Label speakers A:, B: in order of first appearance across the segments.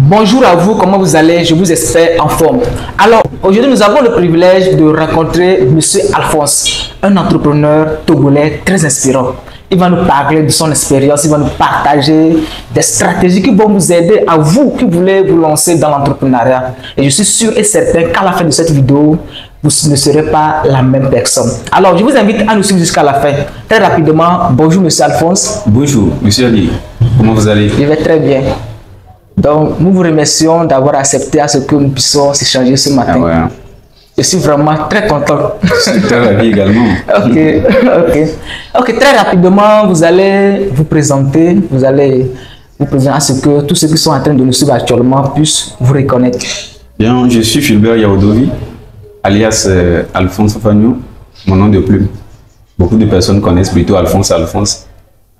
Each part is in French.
A: Bonjour à vous, comment vous allez? Je vous espère en forme. Alors, aujourd'hui, nous avons le privilège de rencontrer Monsieur Alphonse, un entrepreneur togolais très inspirant. Il va nous parler de son expérience, il va nous partager des stratégies qui vont vous aider à vous qui voulez vous lancer dans l'entrepreneuriat. Et je suis sûr et certain qu'à la fin de cette vidéo, vous ne serez pas la même personne. Alors, je vous invite à nous suivre jusqu'à la fin. Très rapidement, bonjour Monsieur Alphonse.
B: Bonjour, Monsieur Ali. Comment vous allez?
A: Je vais très bien. Donc, nous vous remercions d'avoir accepté à ce que nous puissions s'échanger ce matin.
B: Ah ouais.
A: Je suis vraiment très content.
B: Je suis très ravi également.
A: Ok, très rapidement, vous allez vous présenter à ce que tous ceux qui sont en train de nous suivre actuellement puissent vous reconnaître.
B: Bien, je suis Fulbert Yaoudovi, alias Alphonse Fagnou, mon nom de plume. Beaucoup de personnes connaissent plutôt Alphonse,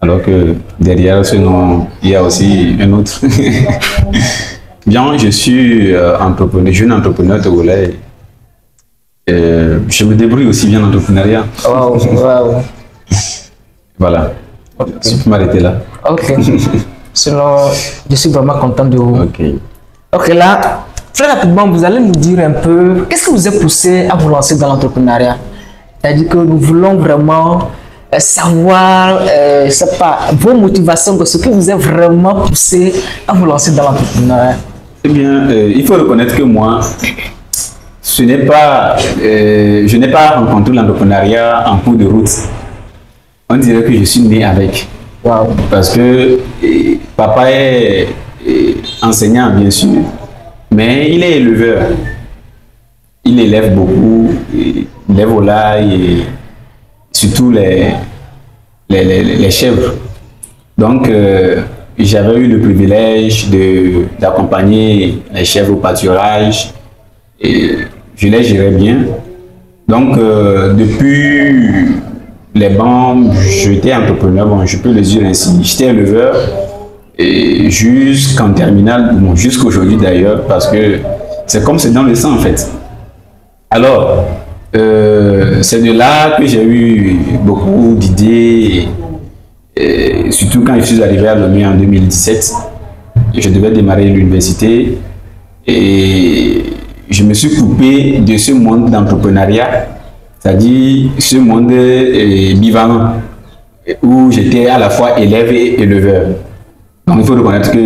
B: alors que derrière ce nom, il y a aussi un autre. Bien, je suis jeune entrepreneur togolais. Je me débrouille aussi bien en entrepreneuriat.
A: Wow.
B: Voilà.
A: Okay.
B: Je peux m'arrêter là.
A: Ok. Sinon, je suis vraiment content de vous. Ok, là, très rapidement, vous allez nous dire un peu, qu'est-ce qui vous a poussé à vous lancer dans l'entrepreneuriat? C'est-à-dire que nous voulons vraiment savoir, je sais pas, vos motivations, ce qui vous a vraiment poussé à vous lancer dans l'entrepreneuriat.
B: Eh bien, il faut reconnaître que moi, je n'ai pas rencontré l'entrepreneuriat en cours de route. On dirait que je suis né avec.
A: Wow.
B: Parce que papa est enseignant, bien sûr, mais il est éleveur. Il élève beaucoup, il élève au volailles et surtout les chèvres. Donc, j'avais eu le privilège d'accompagner les chèvres au pâturage et je les gérais bien. Donc, depuis les bancs, j'étais entrepreneur, bon, je peux le dire ainsi. J'étais éleveur et jusqu'en terminale, bon, jusqu'aujourd'hui d'ailleurs, parce que c'est comme c'est dans le sang en fait. Alors, c'est de là que j'ai eu beaucoup d'idées, surtout quand je suis arrivé à Lomé en 2017. Je devais démarrer l'université et je me suis coupé de ce monde d'entrepreneuriat, c'est-à-dire ce monde bivalent, où j'étais à la fois élève et éleveur. Donc il faut reconnaître que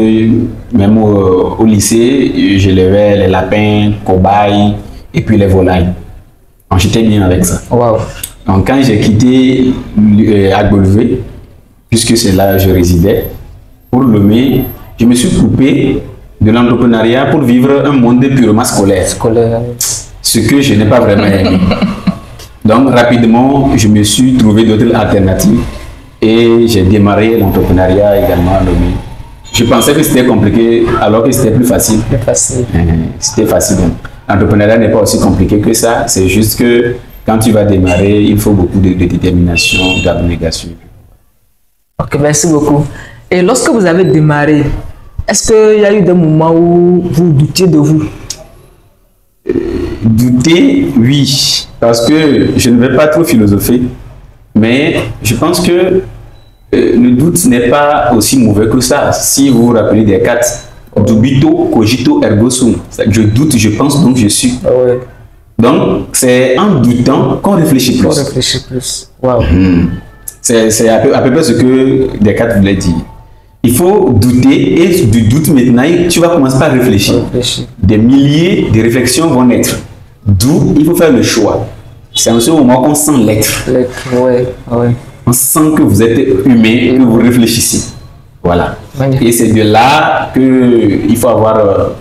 B: même au lycée, j'élevais les lapins, cobayes et puis les volailles. Donc j'étais bien avec ça.
A: Wow.
B: Donc quand j'ai quitté Agbolvé, puisque c'est là que je résidais, pour Lomé, je me suis coupé de l'entrepreneuriat pour vivre un monde purement scolaire. Ce que je n'ai pas vraiment aimé. Donc rapidement, je me suis trouvé d'autres alternatives et j'ai démarré l'entrepreneuriat également à Lomé. Je pensais que c'était compliqué alors que c'était plus facile. C'était facile. L'entrepreneuriat n'est pas aussi compliqué que ça. C'est juste que quand tu vas démarrer, il faut beaucoup de détermination, d'abnégation.
A: Ok, merci beaucoup. Et lorsque vous avez démarré, est-ce qu'il y a eu des moments où vous doutiez de vous?
B: Douter, oui. Parce que je ne vais pas trop philosopher. Mais je pense que le doute n'est pas aussi mauvais que ça. Si vous vous rappelez des quatre, dubito, cogito, ergo sum. Je doute, je pense, donc je suis.
A: Ah ouais.
B: Donc, c'est en doutant qu'on réfléchit plus.
A: On réfléchit plus. Wow.
B: C'est à peu près ce que Descartes voulait dire. Il faut douter et du doute maintenant, tu vas commencer par réfléchir. Des milliers de réflexions vont naître. D'où il faut faire le choix. C'est en ce moment qu'on sent l'être.
A: Ouais.
B: On sent que vous êtes humain et que vous réfléchissez. Voilà. Magnifique. Et c'est de là qu'il faut avoir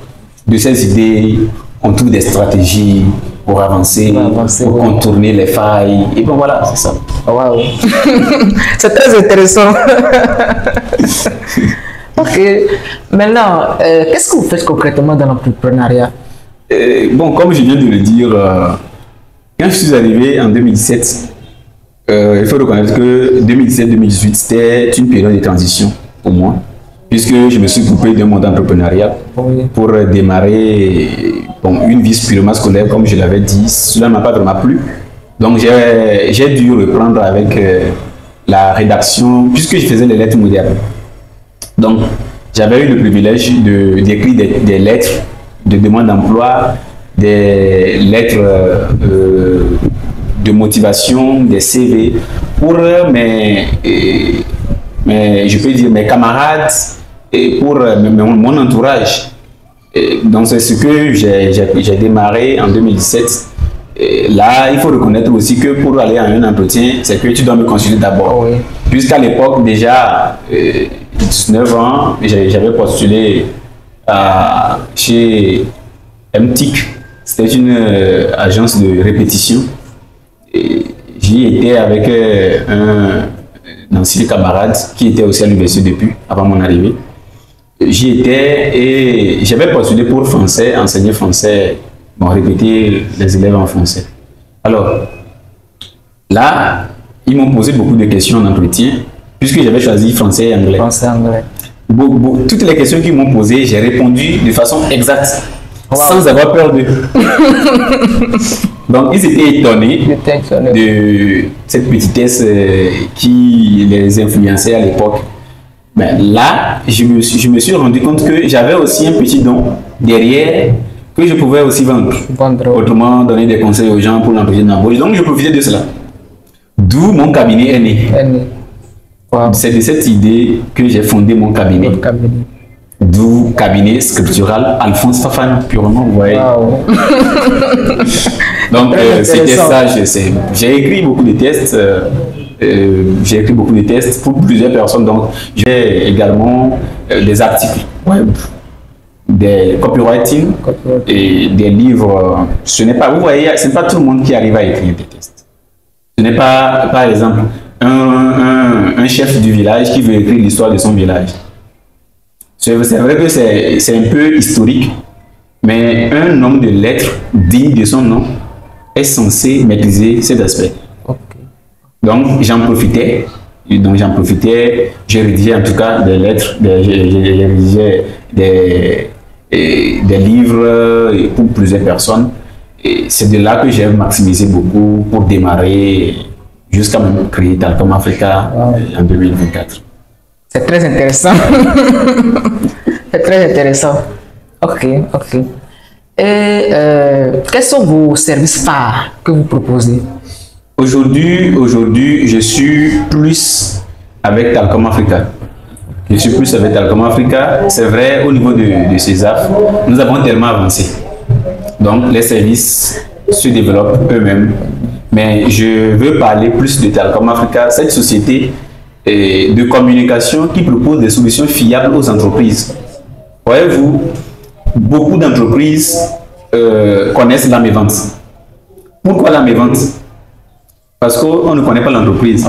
B: de ces idées, on trouve des stratégies pour avancer, pour contourner les failles. Et bon voilà, c'est ça.
A: Wow. C'est très intéressant. Ok. Maintenant, qu'est-ce que vous faites concrètement dans l'entrepreneuriat?
B: Bon, comme je viens de le dire, quand je suis arrivé en 2017, il faut reconnaître que 2017-2018, c'était une période de transition pour moi, puisque je me suis coupé de mon entrepreneuriat pour démarrer une vie purement scolaire, comme je l'avais dit. Cela ne m'a pas vraiment plu. Donc, j'ai dû reprendre avec la rédaction, puisque je faisais les lettres modernes. Donc, j'avais eu le privilège d'écrire des lettres de demande d'emploi, des lettres de motivation, des CV pour je peux dire mes camarades et pour mon entourage. Donc c'est ce que j'ai démarré en 2017. Et là, il faut reconnaître aussi que pour aller à un entretien, c'est que tu dois me consulter d'abord.
A: Oui.
B: Puisqu'à l'époque, déjà, 19 ans, j'avais postulé chez MTIC. C'était une agence de répétition. J'y étais avec un ancien camarade qui était aussi à l'université depuis, avant mon arrivée. J'y étais et j'avais postulé pour français, enseigner français, bon, répéter les élèves en français. Alors, là, ils m'ont posé beaucoup de questions en entretien, puisque j'avais choisi français et anglais.
A: Français, anglais.
B: Toutes les questions qu'ils m'ont posées, j'ai répondu de façon exacte, sans avoir peur d'eux. Donc, ils étaient étonnés de cette petitesse qui les influençait à l'époque. Ben, là, je me suis rendu compte que j'avais aussi un petit don derrière que je pouvais aussi vendre. Autrement, donner des conseils aux gens pour l'entretien d'embauche. Donc, je profitais de cela. D'où mon cabinet est né. Wow. C'est de cette idée que j'ai fondé mon cabinet. D'où cabinet scriptural Alphonse Fafana, purement, vous voyez. Wow. Donc, c'était ça. J'ai écrit beaucoup de tests. J'ai écrit beaucoup de tests pour plusieurs personnes. Donc, j'ai également des articles web, des copywriting et des livres. Ce n'est pas, vous voyez, ce n'est pas tout le monde qui arrive à écrire des tests. Ce n'est pas, par exemple, un chef du village qui veut écrire l'histoire de son village. C'est vrai que c'est un peu historique, mais un homme de lettres digne de son nom est censé maîtriser cet aspect. Donc, j'en profitais. Je rédigeais en tout cas des lettres, j'ai rédigé des livres pour plusieurs personnes. Et c'est de là que j'ai maximisé beaucoup pour démarrer jusqu'à même créer Talcom Africa en 2024.
A: C'est très intéressant. C'est très intéressant. Ok. Et quels sont vos services phares que vous proposez? Aujourd'hui, je suis plus avec Talcom Africa. C'est vrai, au niveau de César, nous avons tellement avancé. Donc, les services se développent eux-mêmes. Mais je veux parler plus de Talcom Africa, cette société de communication qui propose des solutions fiables aux entreprises. Voyez-vous, beaucoup d'entreprises connaissent la mévente. Pourquoi la mévente? Parce qu'on ne connaît pas l'entreprise.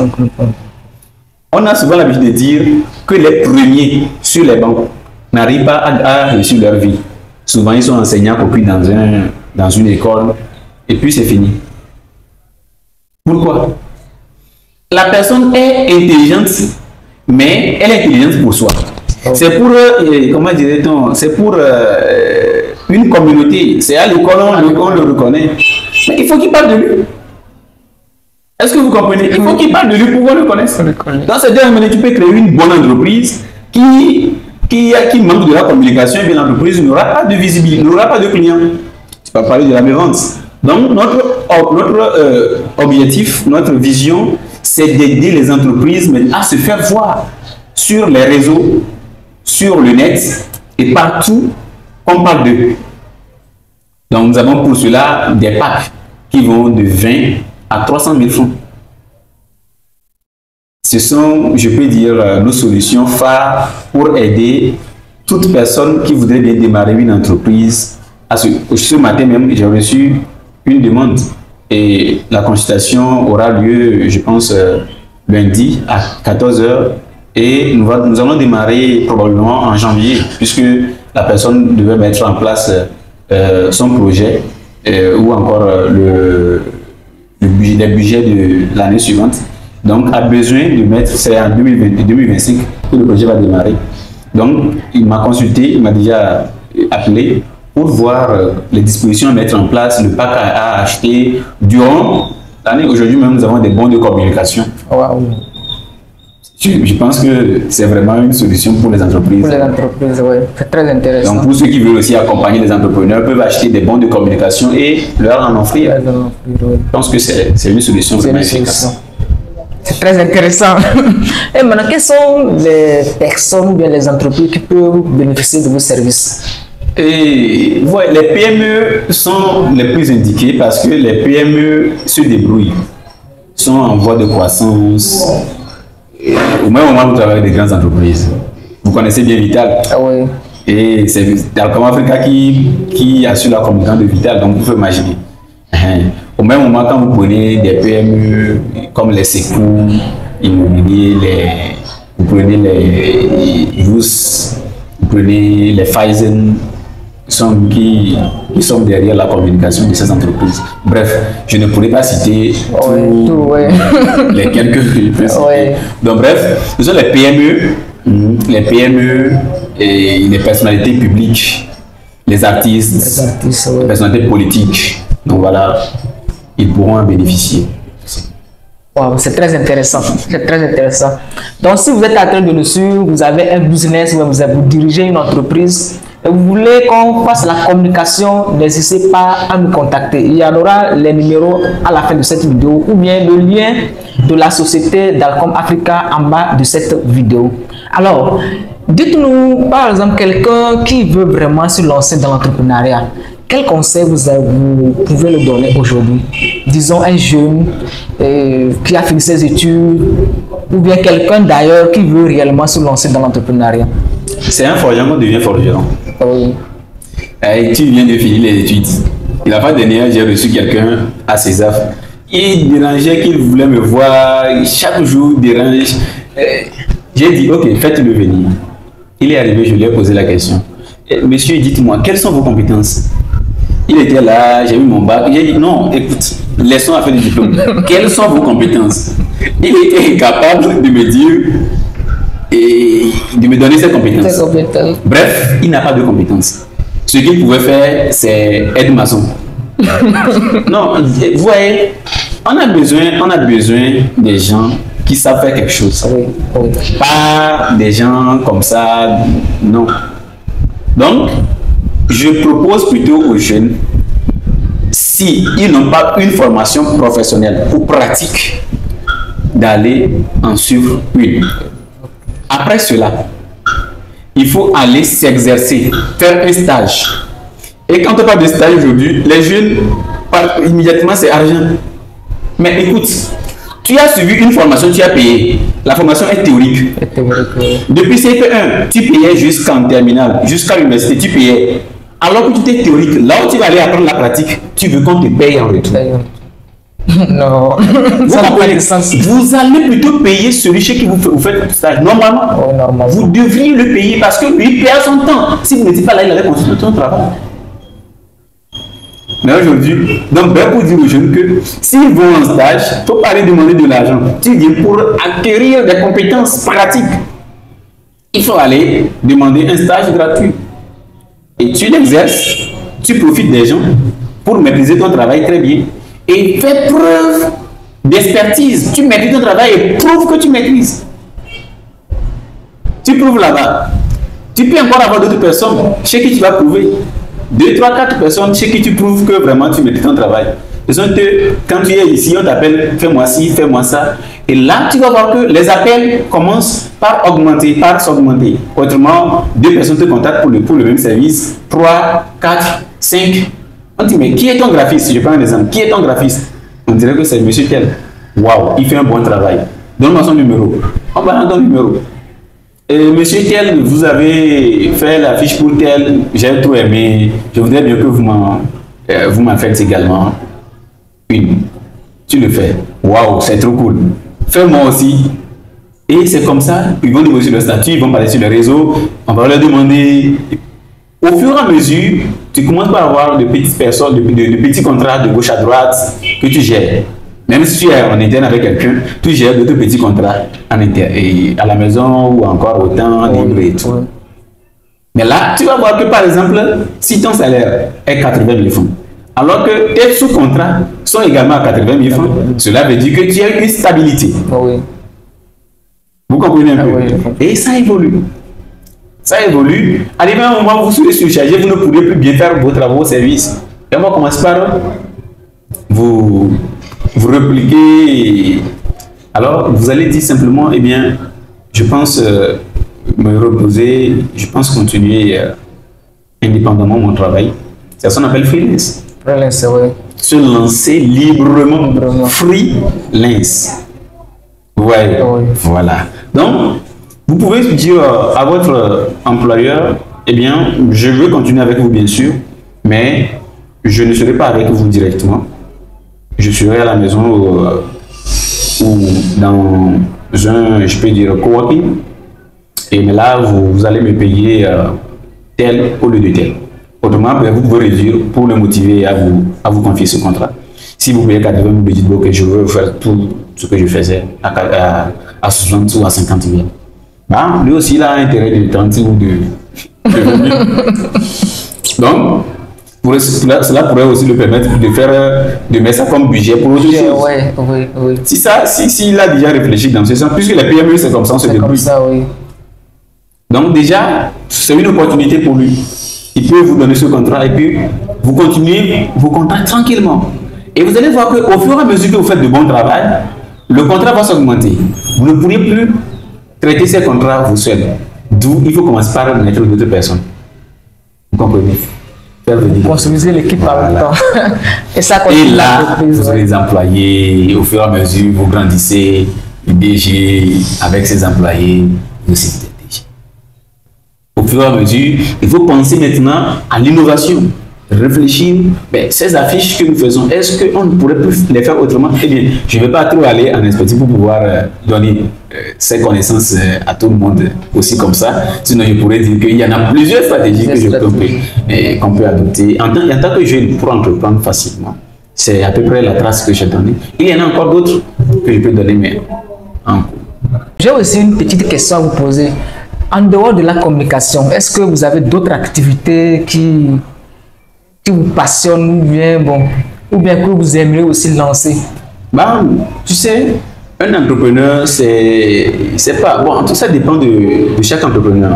A: On a souvent l'habitude de dire que les premiers sur les bancs n'arrivent pas à réussir leur vie. Souvent, ils sont enseignants compris dans une école et puis c'est fini. Pourquoi? La personne est intelligente, mais elle est intelligente pour soi. C'est pour, comment dirait-on, c'est pour une communauté. C'est à l'école, on le reconnaît. Mais il faut qu'il parle de lui. Est-ce que vous comprenez? Il faut qu'il parle de lui pour qu'on le connaisse. Dans cette dernière, tu peux créer une bonne entreprise qui manque de la communication, et l'entreprise n'aura pas de visibilité, n'aura pas de clients. Tu vas parler de la mévente. Donc, notre objectif, notre vision, c'est d'aider les entreprises à se faire voir sur les réseaux, sur le net et partout qu'on parle d'eux. Donc, nous avons pour cela des packs qui vont de 20 à 300 000 francs. Ce sont, je peux dire, nos solutions phares pour aider toute personne qui voudrait bien démarrer une entreprise. Ce matin même, j'ai reçu une demande et la consultation aura lieu, je pense, lundi à 14 h et nous allons démarrer probablement en janvier puisque la personne devait mettre en place son projet ou encore le budget de l'année suivante. Donc, a besoin de mettre, c'est en 2025 que le projet va démarrer. Donc, il m'a consulté, il m'a déjà appelé pour voir les dispositions à mettre en place, le pack à acheter durant l'année. Aujourd'hui même, nous avons des bons de communication. Wow.
B: Je pense que c'est vraiment une solution pour les entreprises.
A: Pour les entreprises, oui. C'est très intéressant.
B: Donc, pour ceux qui veulent aussi accompagner les entrepreneurs, peuvent acheter des bons de communication et leur en offrir. Je pense que c'est une solution vraiment efficace.
A: C'est très intéressant. Et maintenant, quelles sont les personnes ou bien les entreprises qui peuvent bénéficier de vos services?
B: Et ouais, les PME sont les plus indiquées parce que les PME se débrouillent, sont en voie de croissance. Au même moment où vous travaillez avec des grandes entreprises, vous connaissez bien Vital.
A: Ah oui.
B: Et c'est Dalcom Africa qui assure la communication de Vital, donc vous pouvez imaginer. Au même moment, quand vous prenez des PME comme les Secours Immobilier, vous prenez les VUS, vous prenez les Pfizer, qui sont derrière la communication de ces entreprises. Bref, je ne pourrais pas citer les quelques que je peux citer. Donc bref, ce sont les PME et les personnalités publiques, les artistes, les personnalités politiques. Donc voilà, ils pourront en bénéficier.
A: Wow, c'est très intéressant, c'est très intéressant. Donc si vous êtes en train de nous suivre, vous avez un business, vous dirigez une entreprise, et vous voulez qu'on fasse la communication, n'hésitez pas à nous contacter. Il y en aura les numéros à la fin de cette vidéo ou bien le lien de la société Dalcom Africa en bas de cette vidéo. Alors, dites-nous par exemple quelqu'un qui veut vraiment se lancer dans l'entrepreneuriat. Quel conseil vous pouvez le donner aujourd'hui? Disons un jeune qui a fini ses études ou bien quelqu'un d'ailleurs qui veut réellement se lancer dans l'entrepreneuriat.
B: C'est un forgeron qui devient forgeron.
A: Oui.
B: Tu viens de finir les études. Il n'a pas dernière, j'ai reçu quelqu'un à César. Il dérangeait qu'il voulait me voir. Chaque jour, il dérange. J'ai dit, ok, faites-le venir. Il est arrivé, je lui ai posé la question. Monsieur, dites-moi, quelles sont vos compétences? Il était là, j'ai eu mon bac. J'ai dit, non, écoute, laissons à faire du diplôme. Quelles sont vos compétences? Il était incapable de me dire et de me donner ses compétences. Bref, il n'a pas de compétences. Ce qu'il pouvait faire, c'est être maçon. Non, vous voyez, on a besoin des gens qui savent faire quelque chose. Pas des gens comme ça, non. Donc, je propose plutôt aux jeunes, si ils n'ont pas une formation professionnelle ou pratique, d'aller en suivre une. Après cela, il faut aller s'exercer, faire un stage. Et quand on parle de stage aujourd'hui, les jeunes parlent immédiatement, c'est argent. Mais écoute, tu as suivi une formation, tu as payé. La formation est théorique. Depuis CP1, tu payais jusqu'en terminale, jusqu'à l'université, tu payais. Alors que tu es théorique, là où tu vas aller apprendre la pratique, tu veux qu'on te paye en retour.
A: Non,
B: vous allez plutôt payer celui chez qui vous faites le stage. Normalement, vous devriez le payer parce que lui perd son temps. Si vous n'étiez pas là, il allait continuer son travail. Mais aujourd'hui, donc ben pour dire aux jeunes que s'ils vont en stage, il ne faut pas aller demander de l'argent. Tu viens pour acquérir des compétences pratiques. Il faut aller demander un stage gratuit. Et tu l'exerces, tu profites des gens pour maîtriser ton travail très bien. Et fais preuve d'expertise. Tu maîtrises ton travail et prouve que tu maîtrises. Tu prouves là-bas. Tu peux encore avoir d'autres personnes chez qui tu vas prouver. 2, 3, 4 personnes chez qui tu prouves que vraiment tu maîtrises ton travail. Quand tu es ici, on t'appelle, fais-moi ci, fais-moi ça. Et là, tu vas voir que les appels commencent par augmenter, par s'augmenter. Autrement, 2 personnes te contactent pour le même service. 3, 4, 5. On dit, mais qui est ton graphiste? Je prends un exemple. Qui est ton graphiste? On dirait que c'est monsieur tel. Waouh, il fait un bon travail. Donne-moi son numéro. On va dans ton numéro. Et monsieur tel, vous avez fait la fiche pour tel. J'ai tout aimé. Je voudrais bien que vous m'en faites également une. Tu le fais. Waouh, c'est trop cool. Fais-moi aussi. Et c'est comme ça. Ils vont négocier le statut, ils vont parler sur le réseau. On va leur demander. Au fur et à mesure, tu commences par avoir de petites personnes, de petits contrats de gauche à droite que tu gères. Même si tu es en interne avec quelqu'un, tu gères d'autres petits contrats en interne, et à la maison ou encore au temps libre et tout. Mais là, tu vas voir que par exemple, si ton salaire est 80 000 francs, alors que tes sous-contrats sont également à 80 000 francs, cela veut dire que tu as une stabilité.
A: Oui.
B: Vous comprenez un peu?
A: Oui.
B: Et ça évolue. Ça évolue. Arrivé à un moment où vous serez surchargé, vous ne pourrez plus bien faire vos travaux au service. Et on va commencer par vous repliquer. Alors, vous allez dire simplement, eh bien, je pense me reposer, je pense continuer indépendamment mon travail. C'est ça qu'on appelle freelance.
A: Freelance, oui.
B: Se lancer librement. Freelance. Ouais.
A: Oui.
B: Voilà. Donc, vous pouvez dire à votre employeur, eh bien, je veux continuer avec vous, bien sûr, mais je ne serai pas avec vous directement. Je serai à la maison ou dans un, je peux dire, coworking. Et mais là, vous allez me payer tel au lieu de tel. Autrement, vous pouvez réduire pour le motiver à vous confier ce contrat. Si vous payez 80 000, vous dites que je veux faire tout ce que je faisais à 60 ou à 50 000. Bah, lui aussi, il a intérêt de 30 ou de 20 000. Donc, cela pourrait aussi le permettre de mettre ça comme budget pour autre chose.
A: Oui.
B: Si il a déjà réfléchi dans ce sens, puisque les PME, c'est comme ça, on se débrouille.
A: Oui.
B: Donc déjà, c'est une opportunité pour lui. Il peut vous donner ce contrat et puis vous continuez vos contrats tranquillement. Et vous allez voir qu'au fur et à mesure que vous faites de bon travail, le contrat va s'augmenter. Vous ne pourrez plus traiter ces contrats vous seul. D'où il faut commencer par mettre d'autres personnes. Vous comprenez?
A: Construisez l'équipe par le temps.
B: Et là, vous aurez des employés. Au fur et à mesure, vous grandissez. Le DG avec ses employés, vous êtes DG. Au fur et à mesure, il faut penser maintenant à l'innovation. Réfléchir, mais ces affiches que nous faisons, est-ce qu'on ne pourrait plus les faire autrement? Eh bien, je ne vais pas trop aller en expertise pour pouvoir donner ces connaissances à tout le monde aussi comme ça. Sinon, je pourrais dire qu'il y en a plusieurs stratégies qu'on peut adopter. En tant que jeune, pour entreprendre facilement, c'est à peu près la trace que j'ai donnée. Il y en a encore d'autres que je peux donner, mais en cours.
A: J'ai aussi une petite question à vous poser. En dehors de la communication, est-ce que vous avez d'autres activités qui vous passionnent ou bien que vous aimeriez aussi lancer?
B: Bah, tu sais, un entrepreneur, c'est pas... Bon, tout ça dépend de chaque entrepreneur.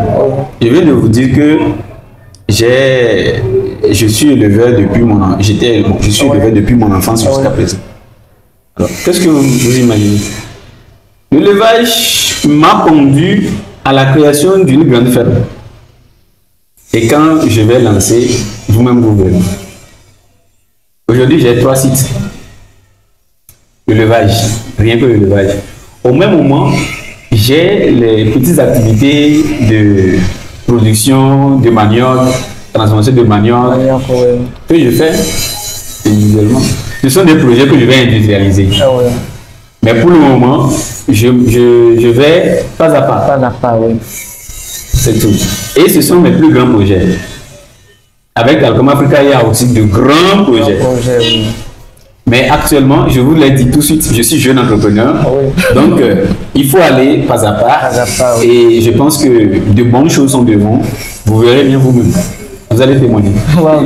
B: Je viens de vous dire que je suis éleveur depuis mon enfance jusqu'à présent. Alors, qu'est-ce que vous imaginez? L'élevage m'a conduit à la création d'une grande ferme. Et quand je vais lancer, vous-même vous verrez. Aujourd'hui, j'ai 3 sites. L'élevage, rien que l'élevage. Au même moment, j'ai les petites activités de production de manioc, transformation de manioc, que je fais individuellement. Ce sont des projets que je vais industrialiser. Mais pour le moment, je vais pas à pas.
A: Pas à pas, oui.
B: C'est tout. Et ce sont mes plus grands projets. Avec Alcom Africa, il y a aussi de grands projets.
A: Oui.
B: Mais actuellement, je vous l'ai dit tout de suite, je suis jeune entrepreneur. Donc, il faut aller pas à pas.
A: Oui.
B: Et je pense que de bonnes choses sont devant. Vous verrez bien vous-même. Vous allez témoigner.
A: Wow.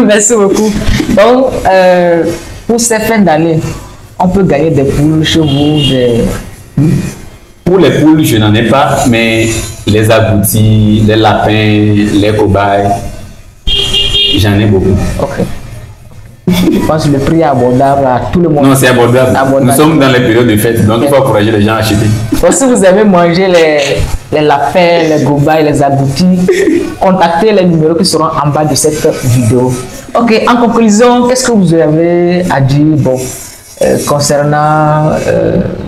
A: Merci beaucoup. Donc, pour ces fins d'année, on peut gagner des poules chez vous.
B: Pour les poules, je n'en ai pas, mais les agoutis, les lapins, les cobayes, j'en ai beaucoup.
A: Ok. Je pense que le prix est abordable à tout le monde.
B: Non, c'est abordable. Nous sommes dans les périodes de fête, donc il faut encourager les gens à acheter.
A: Donc, si vous avez mangé les lapins, les cobayes, les agoutis, contactez les numéros qui seront en bas de cette vidéo. Ok, en conclusion, qu'est-ce que vous avez à dire concernant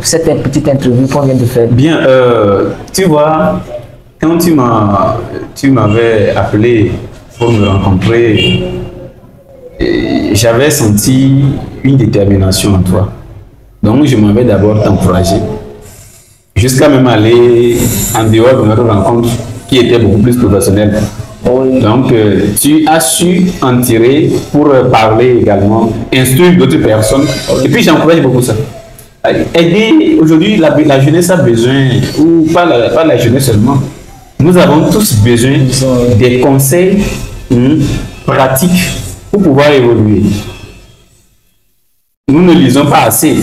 A: cette petite interview qu'on vient de faire?
B: Bien, tu vois, quand tu m'avais appelé pour me rencontrer, j'avais senti une détermination en toi. Donc, je m'avais d'abord encouragé, jusqu'à même aller en dehors de notre rencontre qui était beaucoup plus professionnelle. Donc, tu as su en tirer pour parler également, instruire d'autres personnes. Et puis, j'encourage beaucoup ça. Aider, aujourd'hui, la jeunesse a besoin, ou pas la jeunesse seulement, nous avons tous besoin des conseils pratiques pour pouvoir évoluer. Nous ne lisons pas assez.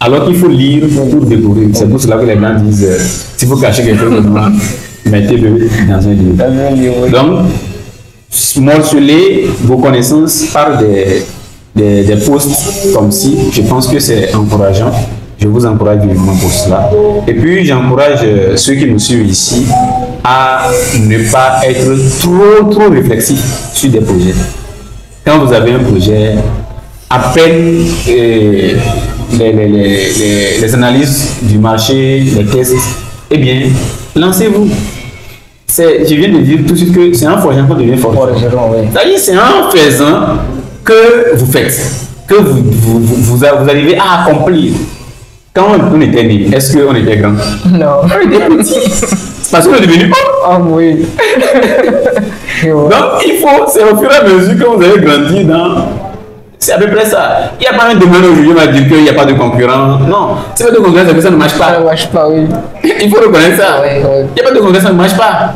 B: Alors qu'il faut lire pour découvrir. C'est pour cela que les gens disent s'il faut cacher quelque chose de moi, mettez-le dans un livre. Donc, morceler vos connaissances par des posts comme ci, je pense que c'est encourageant. Je vous encourage vivement pour cela. Et puis, j'encourage ceux qui nous suivent ici à ne pas être trop réflexifs sur des projets. Quand vous avez un projet, à peine les analyses du marché, les tests, eh bien, lancez-vous. Je viens de dire tout de suite que c'est en forgeant qu'on devient forgeron. C'est-à-dire, c'est en faisant que vous faites, que vous arrivez à accomplir. Quand on était né, est-ce qu'on était grand?
A: Non.
B: On était petit. C'est parce qu'on est devenu homme.
A: Ah oui.
B: Donc, c'est au fur et à mesure que vous avez grandi c'est à peu près ça. Il n'y a pas un domaine aujourd'hui, on va dire qu'il n'y a pas de concurrent. Non, c'est pas de concurrence, c'est que ça ne marche pas.
A: Ça ne marche pas, oui.
B: Il faut reconnaître ça.
A: Oui.
B: Il n'y a pas de concurrence, ça ne marche pas.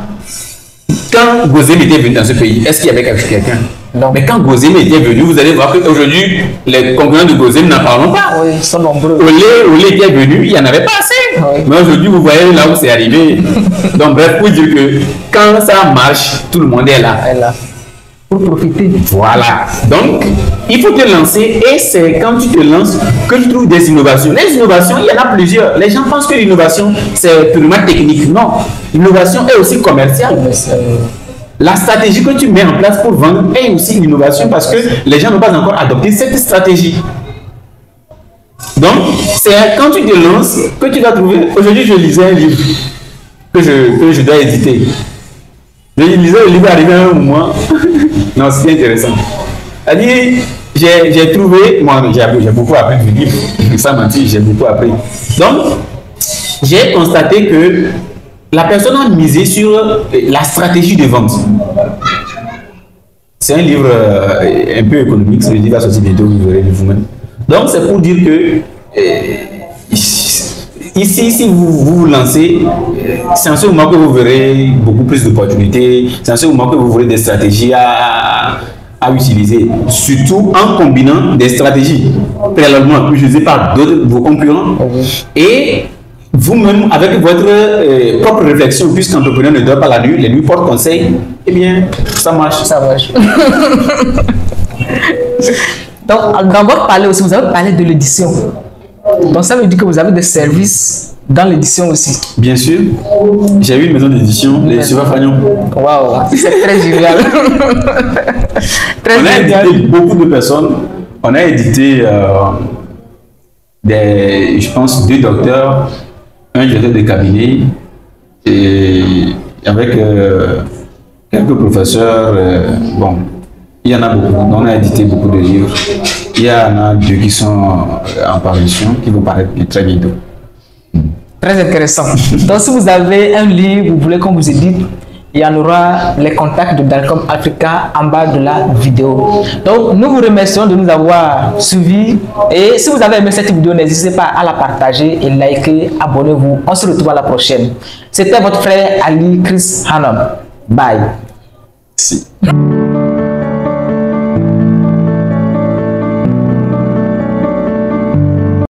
B: Quand Gozem était venu dans ce pays, est-ce qu'il y avait quelqu'un?
A: Non.
B: Mais quand Gozem était venu, vous allez voir qu'aujourd'hui, les concurrents de Gozem n'en parlent pas.
A: Oui, ils sont nombreux.
B: Olé était venu, il n'y en avait pas assez.
A: Oui.
B: Mais aujourd'hui, vous voyez là où c'est arrivé. Donc, bref, pour dire que quand ça marche, tout le monde est là.
A: Elle est là. Pour profiter.
B: Voilà. Donc, il faut te lancer et c'est quand tu te lances que tu trouves des innovations. Les innovations, il y en a plusieurs. Les gens pensent que l'innovation, c'est purement technique. Non. L'innovation est aussi commerciale. La stratégie que tu mets en place pour vendre est aussi une innovation parce que les gens n'ont pas encore adopté cette stratégie. Donc, c'est quand tu te lances que tu vas trouver. Aujourd'hui, je lisais un livre que je dois éditer. Je lisais le livre arrivé à un moment. Non, c'était intéressant. C'est-à-dire, j'ai trouvé, moi j'ai beaucoup appris du livre, ça mentir, j'ai beaucoup appris. Donc, j'ai constaté que la personne a misé sur la stratégie de vente. C'est un livre un peu économique, ce livre va sortir bientôt, vous verrez vous-même. Donc, c'est pour dire que ici, si vous vous lancez, c'est en ce moment que vous verrez beaucoup plus d'opportunités, c'est en ce moment que vous verrez des stratégies à utiliser, surtout en combinant des stratégies préalablement utilisées par d'autres vos concurrents et vous-même avec votre propre réflexion, puisqu'entrepreneur ne dort pas la nuit, les nuits portent conseil, eh bien, ça marche.
A: Ça marche. Donc, dans votre parler aussi, vous avez parlé de l'édition. Donc, ça veut dire que vous avez des services dans l'édition aussi.
B: Bien sûr. J'ai eu une maison d'édition, les Sylvain Fagnon.
A: Waouh, c'est très génial.
B: On a édité beaucoup de personnes. On a édité, je pense, 2 docteurs, un directeur de cabinet, et avec quelques professeurs. Bon, il y en a beaucoup. On a édité beaucoup de livres. Il y en a 2 qui sont en parution, qui vont paraître très bientôt.
A: Très intéressant. Donc, si vous avez un livre, vous voulez qu'on vous édite, il y en aura les contacts de Dalcom Africa en bas de la vidéo. Donc, nous vous remercions de nous avoir suivis. Et si vous avez aimé cette vidéo, n'hésitez pas à la partager et liker, abonnez-vous. On se retrouve à la prochaine. C'était votre frère Ali Chris Hanum. Bye.
B: Merci.